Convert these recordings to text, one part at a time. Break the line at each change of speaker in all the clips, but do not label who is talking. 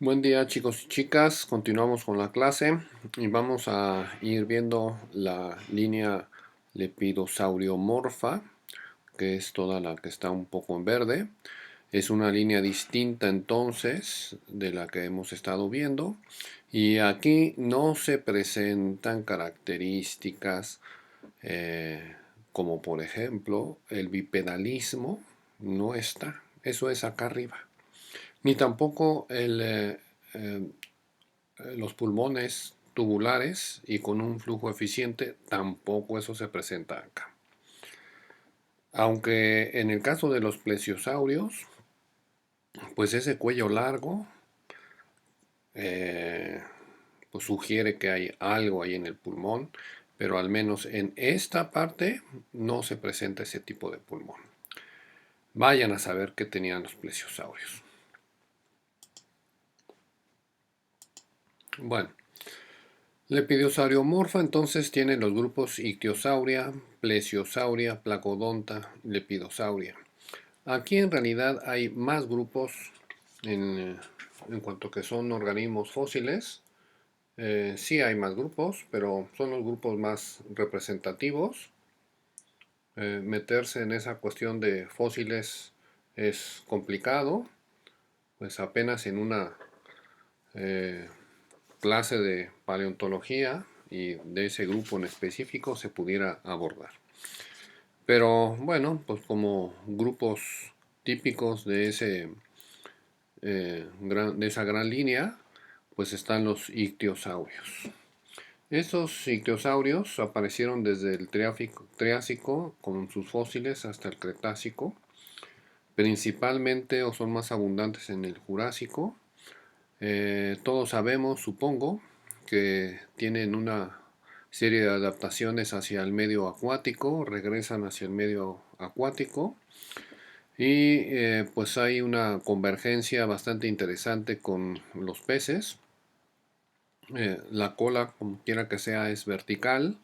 Buen día chicos y chicas, continuamos con la clase y vamos a ir viendo la línea lepidosauriomorfa, que es toda la que está un poco en verde. Es una línea distinta entonces de la que hemos estado viendo y aquí no se presentan características como por ejemplo el bipedalismo, no está, eso es acá arriba. Ni tampoco eh, los pulmones tubulares y con un flujo eficiente, tampoco eso se presenta acá. Aunque en el caso de los plesiosaurios, pues ese cuello largo eh, pues sugiere que hay algo ahí en el pulmón, pero al menos en esta parte no se presenta ese tipo de pulmón. Vayan a saber qué tenían los plesiosaurios. Bueno, Lepidosauriomorfa entonces tiene los grupos Ictiosauria, Plesiosauria, Placodonta, Lepidosauria. Aquí en realidad hay más grupos en, en cuanto que son organismos fósiles. Sí hay más grupos, pero son los grupos más representativos. Meterse en esa cuestión de fósiles es complicado, pues apenas en una eh, clase de paleontología y de ese grupo en específico se pudiera abordar. Pero bueno, pues como grupos típicos de de esa gran línea, pues están los ictiosaurios. Estos ictiosaurios aparecieron desde el Triásico con sus fósiles hasta el Cretácico, principalmente o son más abundantes en el Jurásico. Todos sabemos, supongo, que tienen una serie de adaptaciones hacia el medio acuático, regresan hacia el medio acuático y pues hay una convergencia bastante interesante con los peces. La cola, como quiera que sea, es vertical,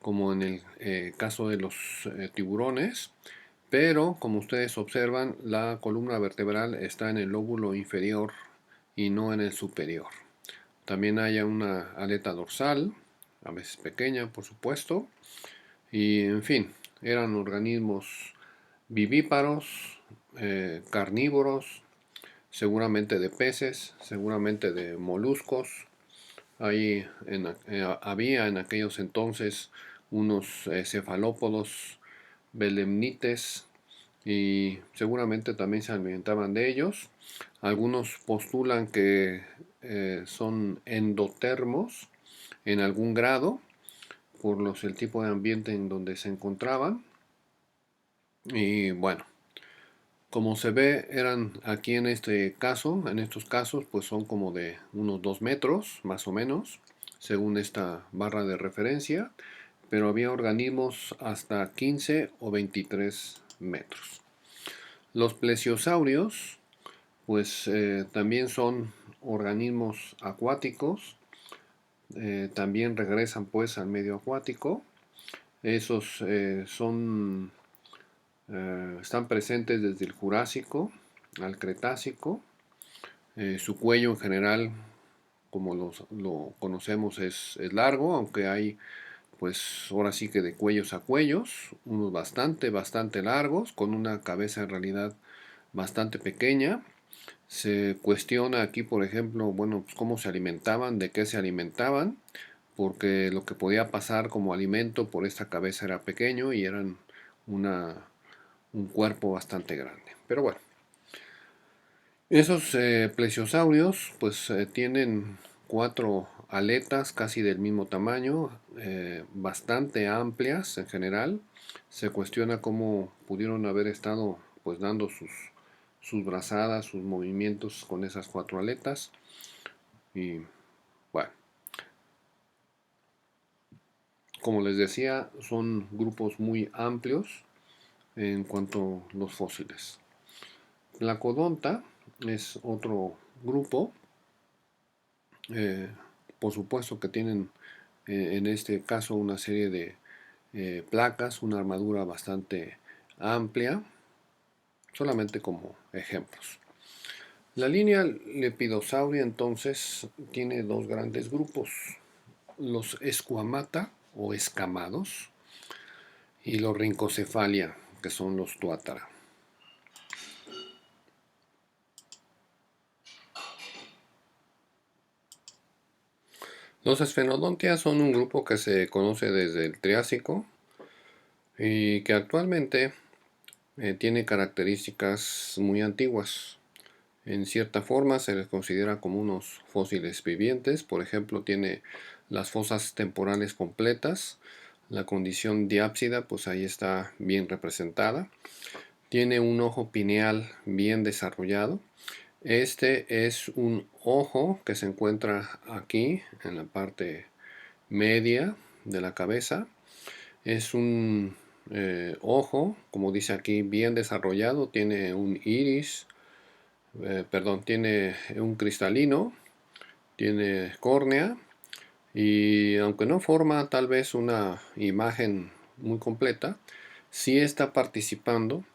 como en el caso de los tiburones, pero como ustedes observan, la columna vertebral está en el lóbulo inferior y no en el superior. También hay una aleta dorsal, a veces pequeña, por supuesto, y en fin, eran organismos vivíparos, carnívoros, seguramente de peces, seguramente de moluscos. Había en aquellos entonces unos cefalópodos belemnites y seguramente también se alimentaban de ellos. Algunos postulan que son endotermos en algún grado por el tipo de ambiente en donde se encontraban. Y bueno, como se ve, eran aquí en este caso, en estos casos, pues son como de unos 2 metros, más o menos, según esta barra de referencia, pero había organismos hasta 15 o 23 metros. Los plesiosaurios, pues también son organismos acuáticos, también regresan pues al medio acuático. Esos están presentes desde el Jurásico al Cretácico. Su cuello en general, como lo conocemos, es largo, aunque hay pues ahora sí que de cuellos a cuellos, unos bastante largos, con una cabeza en realidad bastante pequeña. Se cuestiona aquí, por ejemplo, bueno, pues cómo se alimentaban, de qué se alimentaban, porque lo que podía pasar como alimento por esta cabeza era pequeño y eran una, un cuerpo bastante grande. Pero bueno, esos plesiosaurios pues tienen cuatro aletas casi del mismo tamaño, bastante amplias en general. Se cuestiona cómo pudieron haber estado pues dando sus brazadas, sus movimientos con esas cuatro aletas. Y bueno, como les decía, son grupos muy amplios en cuanto a los fósiles. La codonta es otro grupo, eh, por supuesto que tienen en este caso una serie de placas, una armadura bastante amplia, solamente como ejemplos. La línea Lepidosauria entonces tiene dos grandes grupos, los Squamata o escamados y los Rhynchocephalia, que son los Tuatara. Los Sphenodontia son un grupo que se conoce desde el Triásico y que actualmente tiene características muy antiguas. En cierta forma se les considera como unos fósiles vivientes. Por ejemplo, tiene las fosas temporales completas. La condición diápsida, pues ahí está bien representada. Tiene un ojo pineal bien desarrollado. Este es un ojo que se encuentra aquí en la parte media de la cabeza. Es un ojo, como dice aquí, bien desarrollado. Tiene un iris, tiene un cristalino, tiene córnea y aunque no forma tal vez una imagen muy completa, sí está participando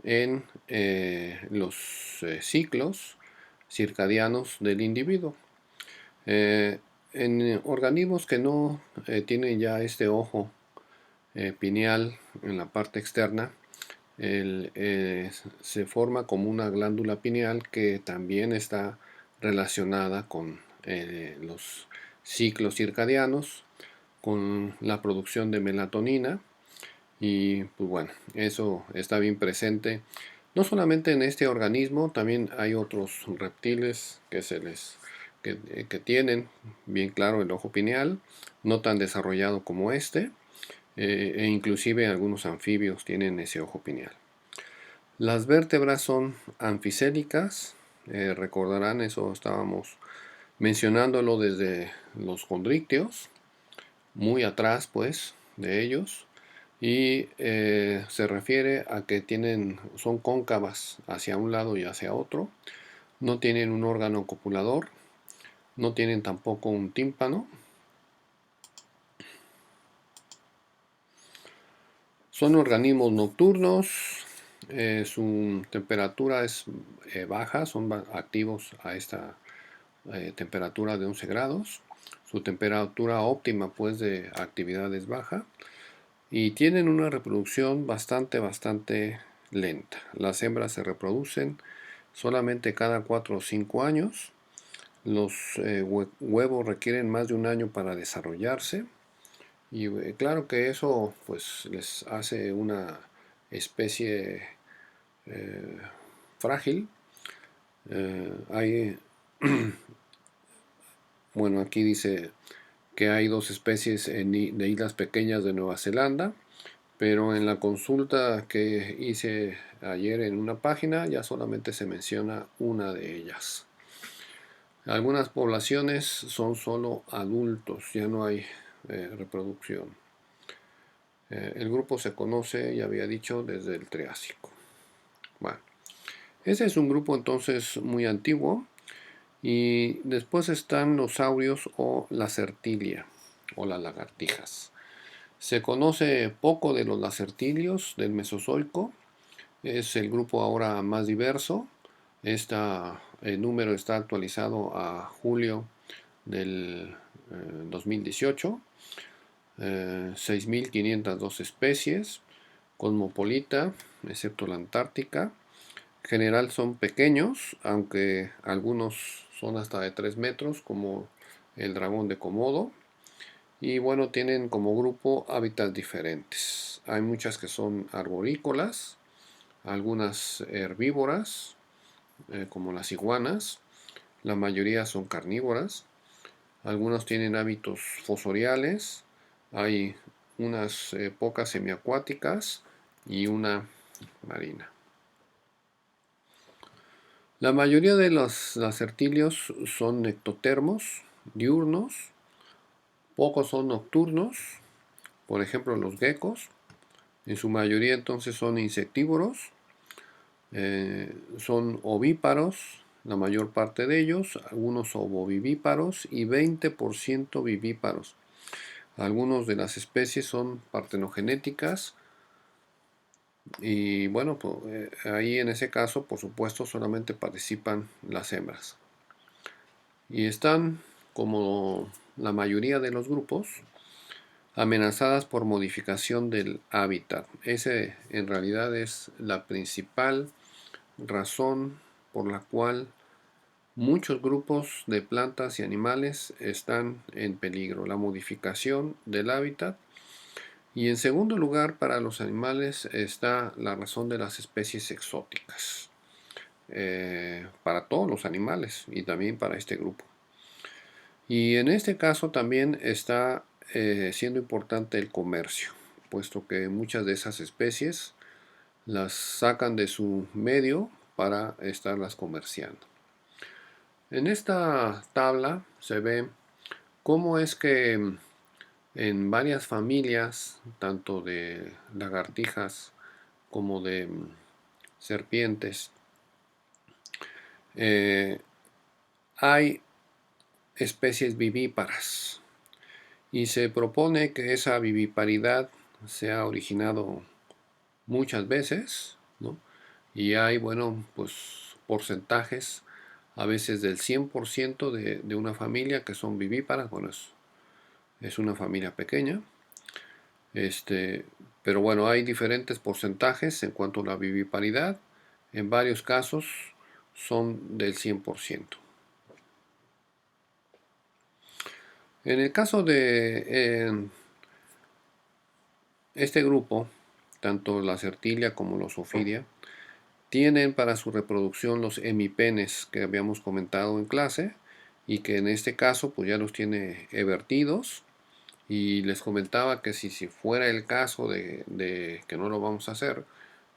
en los ciclos circadianos del individuo. En organismos que no tienen ya este ojo pineal en la parte externa, se forma como una glándula pineal que también está relacionada con los ciclos circadianos, con la producción de melatonina y pues bueno, eso está bien presente. No solamente en este organismo, también hay otros reptiles que tienen bien claro el ojo pineal, no tan desarrollado como este, e inclusive algunos anfibios tienen ese ojo pineal. Las vértebras son anfisélicas, recordarán, eso estábamos mencionándolo desde los condrícteos, muy atrás pues de ellos, y se refiere a que son cóncavas hacia un lado y hacia otro, no tienen un órgano copulador, no tienen tampoco un tímpano. Son organismos nocturnos, su temperatura es baja, son activos a esta temperatura de 11 grados. Su temperatura óptima pues de actividad es baja y tienen una reproducción bastante lenta. Las hembras se reproducen solamente cada 4 o 5 años. Los huevos requieren más de un año para desarrollarse. Y claro que eso pues les hace una especie frágil. Hay, bueno, aquí dice que hay dos especies de islas pequeñas de Nueva Zelanda, pero en la consulta que hice ayer en una página ya solamente se menciona una de ellas. Algunas poblaciones son solo adultos, ya no hay reproducción. El grupo se conoce, ya había dicho, desde el Triásico. Bueno, ese es un grupo entonces muy antiguo. Y después están los saurios o la certilia o las lagartijas. Se conoce poco de los lacertilios del Mesozoico. Es el grupo ahora más diverso. El número está actualizado a julio del 2018. 6.502 especies, cosmopolita, excepto la Antártica. En general son pequeños, aunque algunos son hasta de 3 metros, como el dragón de Komodo. Y bueno, tienen como grupo hábitats diferentes. Hay muchas que son arborícolas, algunas herbívoras, como las iguanas. La mayoría son carnívoras. Algunos tienen hábitos fosoriales. Hay unas pocas semiacuáticas y una marina. La mayoría de los lacertilios son ectotermos, diurnos, pocos son nocturnos, por ejemplo los geckos, en su mayoría entonces son insectívoros, son ovíparos, la mayor parte de ellos, algunos ovovivíparos y 20% vivíparos. Algunos de las especies son partenogenéticas, Y bueno, pues, ahí en ese caso, por supuesto, solamente participan las hembras. Y están, como la mayoría de los grupos, amenazadas por modificación del hábitat. Ese en realidad es la principal razón por la cual muchos grupos de plantas y animales están en peligro, la modificación del hábitat. Y en segundo lugar, para los animales está la razón de las especies exóticas, para todos los animales y también para este grupo. Y en este caso también está siendo importante el comercio, puesto que muchas de esas especies las sacan de su medio para estarlas comerciando. En esta tabla se ve cómo es que en varias familias, tanto de lagartijas como de serpientes, eh, hay especies vivíparas y se propone que esa viviparidad se ha originado muchas veces, ¿no? Y hay, bueno, pues porcentajes a veces del 100% de una familia que son vivíparas. Bueno, es una familia pequeña, este, pero bueno, hay diferentes porcentajes en cuanto a la viviparidad. En varios casos son del 100%. En el caso de este grupo, tanto la Certilia como la Ophidia tienen para su reproducción los hemipenes que habíamos comentado en clase y que en este caso pues ya los tiene evertidos. Y les comentaba que si fuera el caso de que no lo vamos a hacer,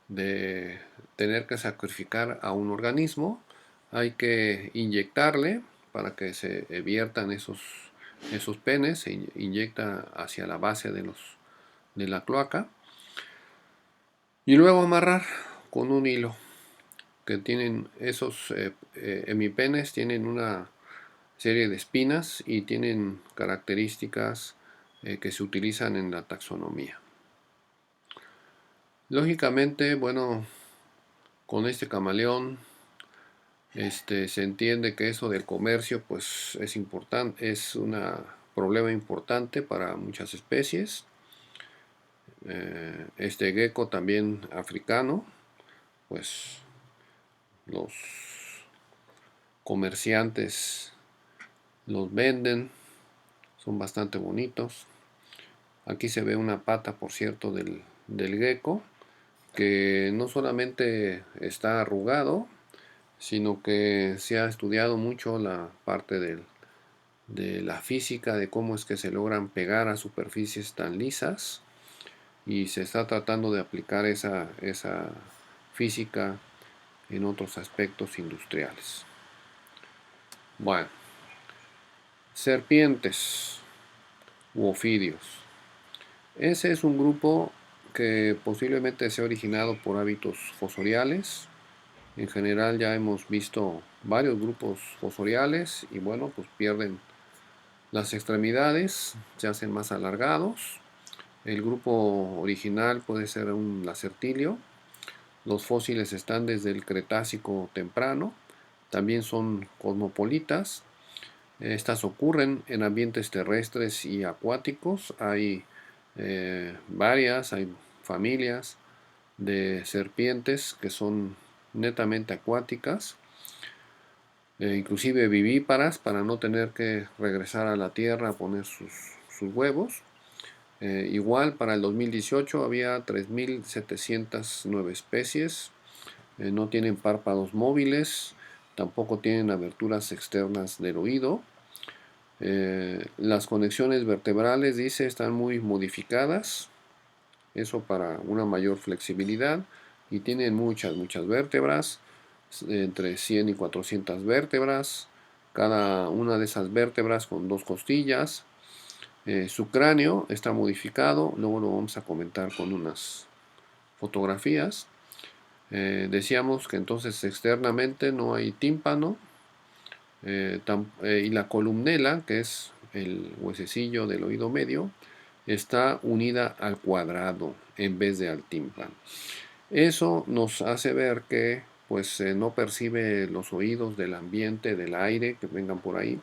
de tener que sacrificar a un organismo, hay que inyectarle para que se viertan esos penes, se inyecta hacia la base de la cloaca y luego amarrar con un hilo que tienen esos hemipenes, tienen una serie de espinas y tienen características que se utilizan en la taxonomía. Lógicamente, bueno, con este camaleón se entiende que eso del comercio pues es importante, es un problema importante para muchas especies. Este gecko también africano, pues los comerciantes los venden, son bastante bonitos. Aquí se ve una pata, por cierto, del gecko, que no solamente está arrugado, sino que se ha estudiado mucho la parte de la física, de cómo es que se logran pegar a superficies tan lisas, y se está tratando de aplicar esa física en otros aspectos industriales. Bueno, serpientes u ofidios. Ese es un grupo que posiblemente se ha originado por hábitos fosoriales. En general ya hemos visto varios grupos fosoriales y bueno, pues pierden las extremidades, se hacen más alargados. El grupo original puede ser un lacertilio. Los fósiles están desde el Cretácico temprano. También son cosmopolitas. Estas ocurren en ambientes terrestres y acuáticos. Hay hay familias de serpientes que son netamente acuáticas, inclusive vivíparas, para no tener que regresar a la tierra a poner sus huevos. Igual para el 2018 había 3.709 especies, no tienen párpados móviles, tampoco tienen aberturas externas del oído. Las conexiones vertebrales, dice, están muy modificadas, eso para una mayor flexibilidad, y tienen muchas vértebras, entre 100 y 400 vértebras, cada una de esas vértebras con dos costillas. Su cráneo está modificado, luego lo vamos a comentar con unas fotografías. Decíamos que entonces externamente no hay tímpano, y la columnela, que es el huesecillo del oído medio, está unida al cuadrado en vez de al tímpano. Eso nos hace ver que pues no percibe los oídos del ambiente, del aire que vengan por ahí,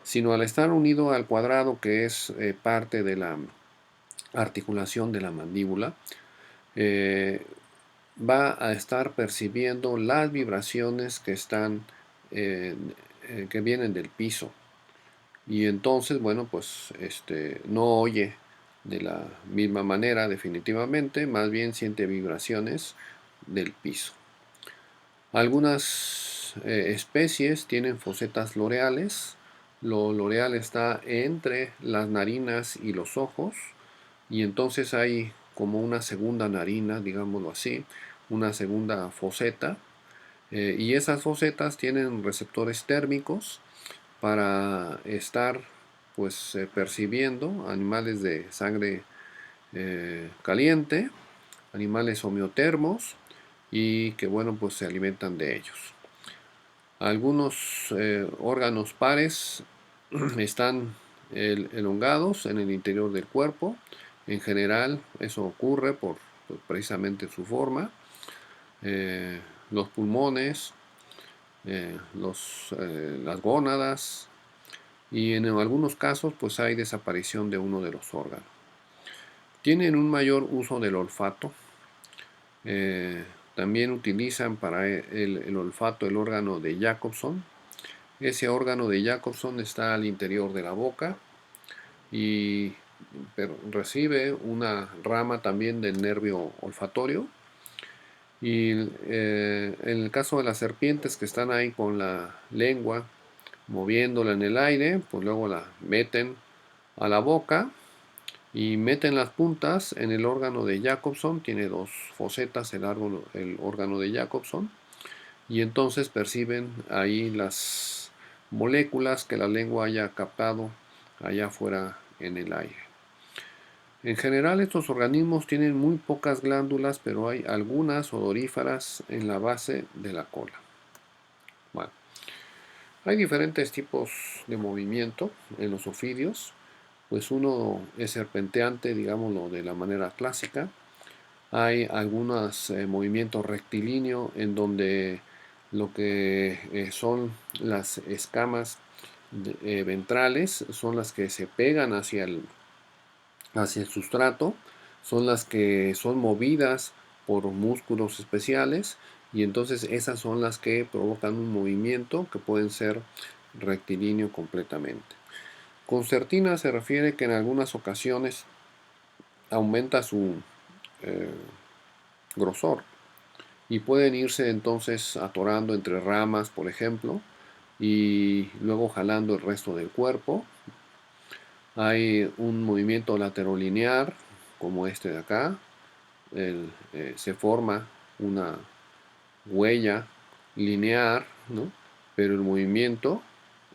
sino al estar unido al cuadrado, que es parte de la articulación de la mandíbula, eh, va a estar percibiendo las vibraciones que están eh, que vienen del piso, y entonces, bueno, pues no oye de la misma manera definitivamente, más bien siente vibraciones del piso. Algunas especies tienen fosetas loreales. Lo loreal está entre las narinas y los ojos, y entonces hay como una segunda narina, digámoslo así, una segunda foseta, y esas fosetas tienen receptores térmicos para estar pues percibiendo animales de sangre caliente, animales homeotermos, y que bueno, pues se alimentan de ellos. Algunos órganos pares están elongados en el interior del cuerpo. En general eso ocurre por precisamente su forma. Los pulmones, las gónadas, y en algunos casos pues hay desaparición de uno de los órganos. Tienen un mayor uso del olfato. Eh, También utilizan para el olfato el órgano de Jacobson. Ese órgano de Jacobson está al interior de la boca y recibe una rama también del nervio olfatorio. Y en el caso de las serpientes que están ahí con la lengua moviéndola en el aire, pues luego la meten a la boca y meten las puntas en el órgano de Jacobson. Tiene dos fosetas el órgano de Jacobson, y entonces perciben ahí las moléculas que la lengua haya captado allá afuera en el aire. En general estos organismos tienen muy pocas glándulas, pero hay algunas odoríferas en la base de la cola. Bueno, hay diferentes tipos de movimiento en los ofidios. Pues uno es serpenteante, digámoslo de la manera clásica. Hay algunos movimientos rectilíneos en donde lo que son las escamas ventrales son las que se pegan hacia el sustrato, son las que son movidas por músculos especiales, y entonces esas son las que provocan un movimiento que pueden ser rectilíneo completamente. Concertina se refiere que en algunas ocasiones aumenta su eh, grosor y pueden irse entonces atorando entre ramas, por ejemplo, y luego jalando el resto del cuerpo. Hay un movimiento laterolinear como este de acá. Se forma una huella lineal, ¿no? Pero el movimiento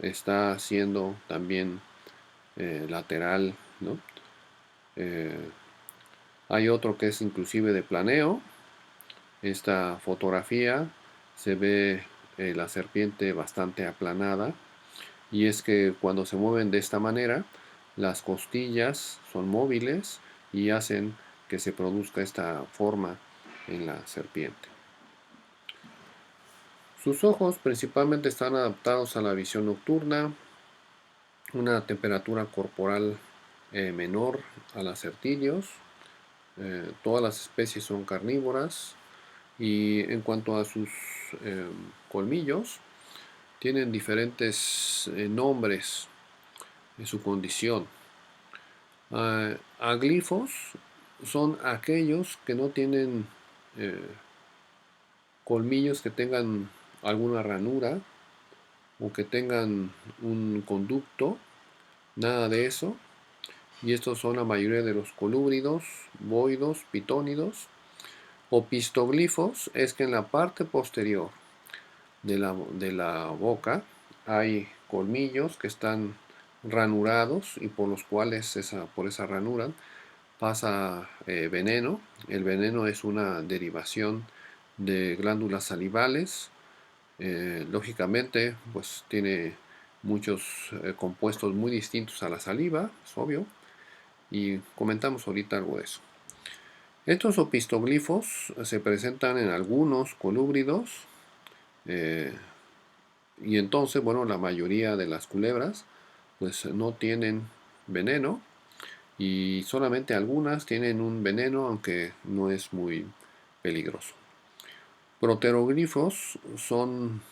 está siendo también lateral, ¿no? Eh, Hay otro que es inclusive de planeo. Esta fotografía se ve la serpiente bastante aplanada, y es que cuando se mueven de esta manera, las costillas son móviles y hacen que se produzca esta forma en la serpiente. Sus ojos principalmente están adaptados a la visión nocturna, una temperatura corporal menor a la certídeos. Todas las especies son carnívoras, y en cuanto a sus eh, colmillos, tienen diferentes nombres en su condición. Aglifos son aquellos que no tienen eh, colmillos que tengan alguna ranura o que tengan un conducto, nada de eso. Y estos son la mayoría de los colúbridos, boidos, pitónidos. Opistoglifos es que en la parte posterior de la boca hay colmillos que están ranurados, y por los cuales por esa ranura pasa veneno. El veneno es una derivación de glándulas salivales. Lógicamente pues tiene muchos compuestos muy distintos a la saliva, es obvio, y comentamos ahorita algo de eso. Estos opistoglifos se presentan en algunos colúbridos eh, y entonces, bueno, la mayoría de las culebras pues no tienen veneno y solamente algunas tienen un veneno, aunque no es muy peligroso. Proteroglifos son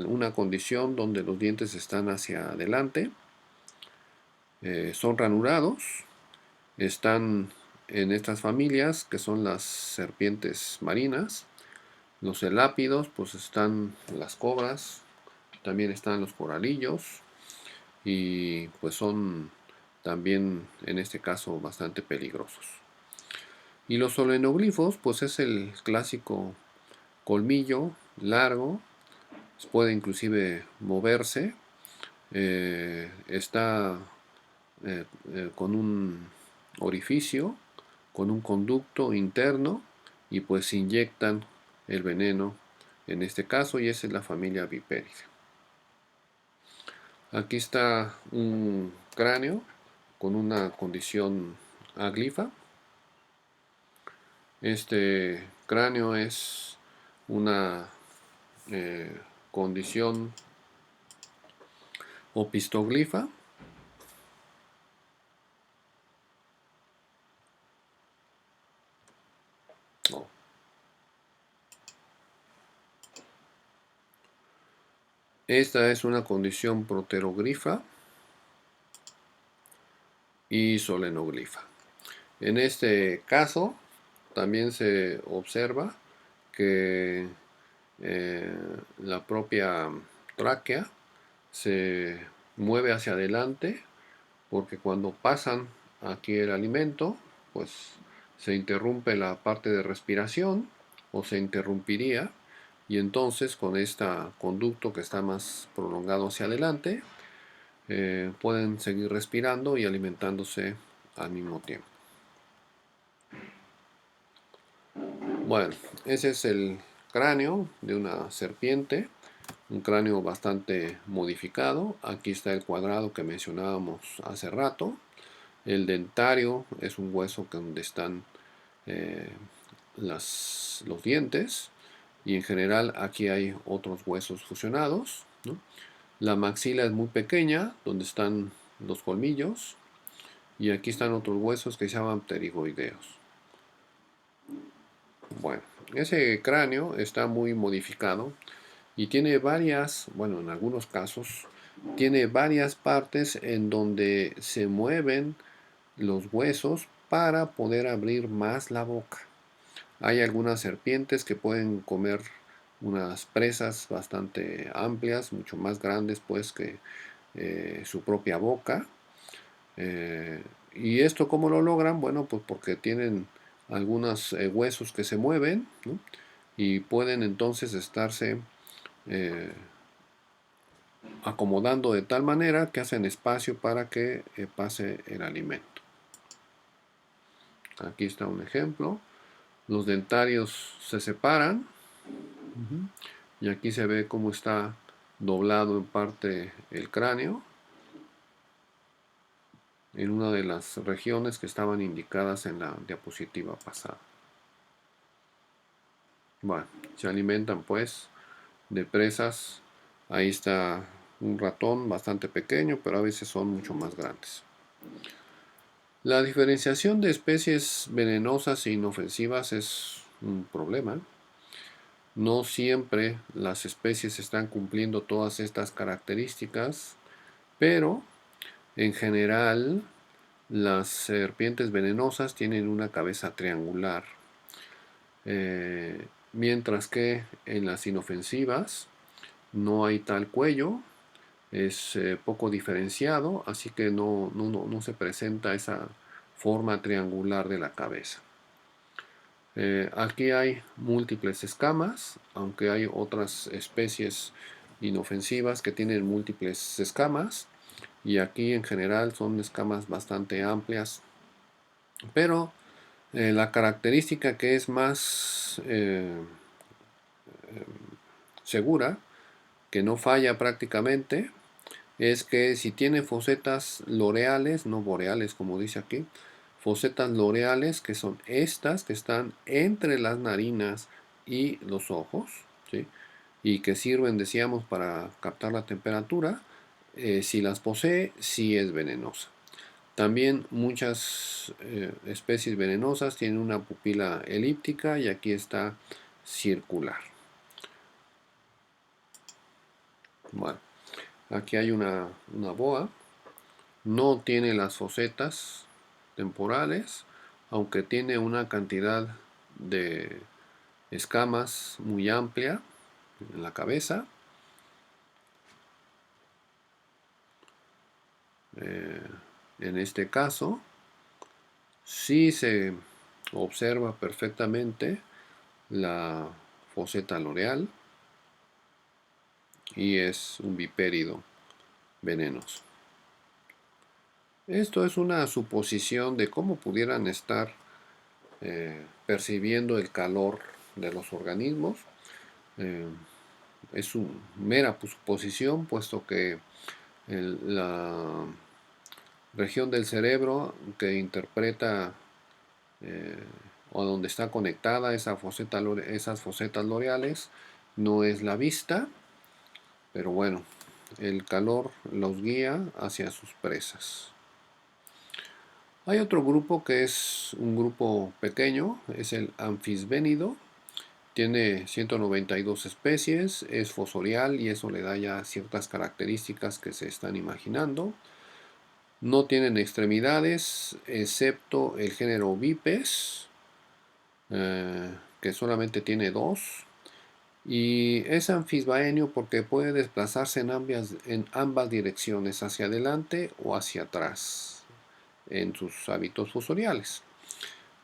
una condición donde los dientes están hacia adelante, son ranurados, están en estas familias que son las serpientes marinas. Los elápidos pues están las cobras, también están los coralillos y pues son también en este caso bastante peligrosos. Y los solenoglifos pues es el clásico colmillo largo, puede inclusive moverse, está con un orificio, con un conducto interno y pues inyectan el veneno en este caso y esa es la familia Vipéride. Aquí está un cráneo con una condición aglifa. Este cráneo es una condición opistoglifa. No. Esta es una condición proteroglifa y solenoglifa. En este caso también se observa que la propia tráquea se mueve hacia adelante porque cuando pasan aquí el alimento pues se interrumpe la parte de respiración o se interrumpiría y entonces con este conducto que está más prolongado hacia adelante pueden seguir respirando y alimentándose al mismo tiempo. Bueno, ese es el cráneo de una serpiente, un cráneo bastante modificado. Aquí está el cuadrado que mencionábamos hace rato. El dentario es un hueso donde están eh, los dientes y en general aquí hay otros huesos fusionados, ¿no? La maxila es muy pequeña, donde están los colmillos y aquí están otros huesos que se llaman pterigoideos. Bueno, ese cráneo está muy modificado y tiene varias, bueno, en algunos casos, tiene varias partes en donde se mueven los huesos para poder abrir más la boca. Hay algunas serpientes que pueden comer unas presas bastante amplias, mucho más grandes pues que su propia boca. ¿Y esto cómo lo logran? Bueno, pues porque tienen algunos huesos que se mueven, ¿no? Y pueden entonces estarse eh, acomodando de tal manera que hacen espacio para que pase el alimento. Aquí está un ejemplo. Los dentarios se separan y aquí se ve cómo está doblado en parte el cráneo en una de las regiones que estaban indicadas en la diapositiva pasada. Bueno, se alimentan pues de presas. Ahí está un ratón bastante pequeño, pero a veces son mucho más grandes. La diferenciación de especies venenosas e inofensivas es un problema. No siempre las especies están cumpliendo todas estas características, pero en general las serpientes venenosas tienen una cabeza triangular, mientras que en las inofensivas no hay tal cuello, es poco diferenciado, así que no se presenta esa forma triangular de la cabeza. Aquí hay múltiples escamas, aunque hay otras especies inofensivas que tienen múltiples escamas, y aquí en general son escamas bastante amplias, pero la característica que es más segura, que no falla prácticamente, es que si tiene fosetas loreales, no boreales como dice aquí, fosetas loreales, que son estas que están entre las narinas y los ojos, ¿sí? Y que sirven, decíamos, para captar la temperatura. Si las posee, sí es venenosa. También muchas especies venenosas tienen una pupila elíptica y aquí está circular. Bueno, aquí hay una boa. No tiene las fosetas temporales, aunque tiene una cantidad de escamas muy amplia en la cabeza. En este caso, sí se observa perfectamente la foseta loreal y es un bipérido venenoso. Esto es una suposición de cómo pudieran estar percibiendo el calor de los organismos. Eh, es una mera suposición, puesto que la región del cerebro que interpreta o donde está conectada esas fosetas loreales no es la vista, pero bueno, el calor los guía hacia sus presas. Hay otro grupo que es un grupo pequeño, es el anfisbénido. Tiene 192 especies, es fosorial y eso le da ya ciertas características que se están imaginando. No tienen extremidades, excepto el género Bipes, que solamente tiene dos. Y es anfisbaenio porque puede desplazarse en ambas direcciones, hacia adelante o hacia atrás, en sus hábitos fosoriales.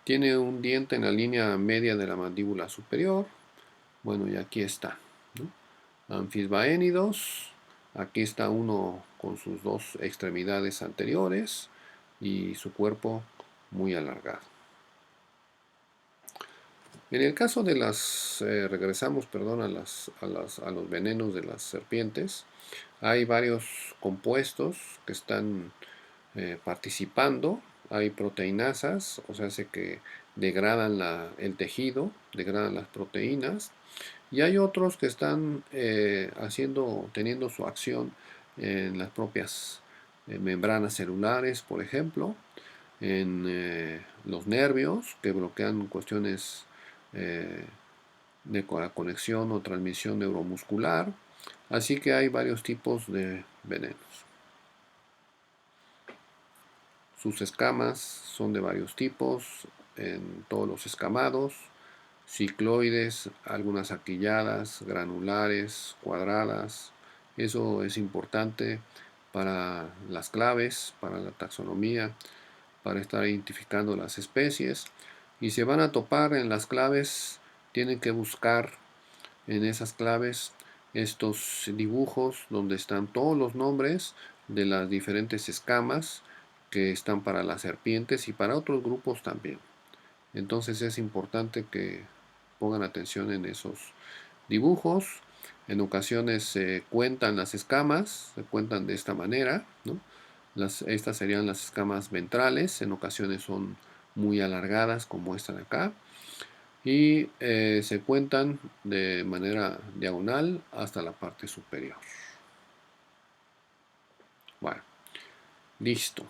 Tiene un diente en la línea media de la mandíbula superior. Bueno, y aquí está, ¿no? Anfisbaénidos. Aquí está uno con sus dos extremidades anteriores y su cuerpo muy alargado. En el caso de regresamos, perdón, a los venenos de las serpientes, hay varios compuestos que están participando. Hay proteinasas, o sea, hace que degradan el tejido, degradan las proteínas, y hay otros que están teniendo su acción en las propias membranas celulares, por ejemplo, en los nervios, que bloquean cuestiones eh, de conexión o transmisión neuromuscular. Así que hay varios tipos de venenos. Sus escamas son de varios tipos, en todos los escamados, cicloides, algunas aquilladas, granulares, cuadradas. Eso es importante para las claves, para la taxonomía, para estar identificando las especies. Y se van a topar en las claves, tienen que buscar en esas claves estos dibujos donde están todos los nombres de las diferentes escamas que están para las serpientes y para otros grupos también. Entonces es importante que pongan atención en esos dibujos. En ocasiones se cuentan las escamas, se cuentan de esta manera, ¿no? Estas serían las escamas ventrales, en ocasiones son muy alargadas como esta de acá, y se cuentan de manera diagonal hasta la parte superior. Bueno, listo.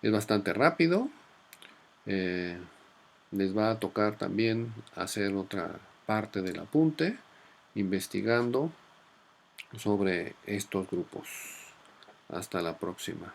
Es bastante rápido. Les va a tocar también hacer otra parte del apunte, investigando sobre estos grupos. Hasta la próxima.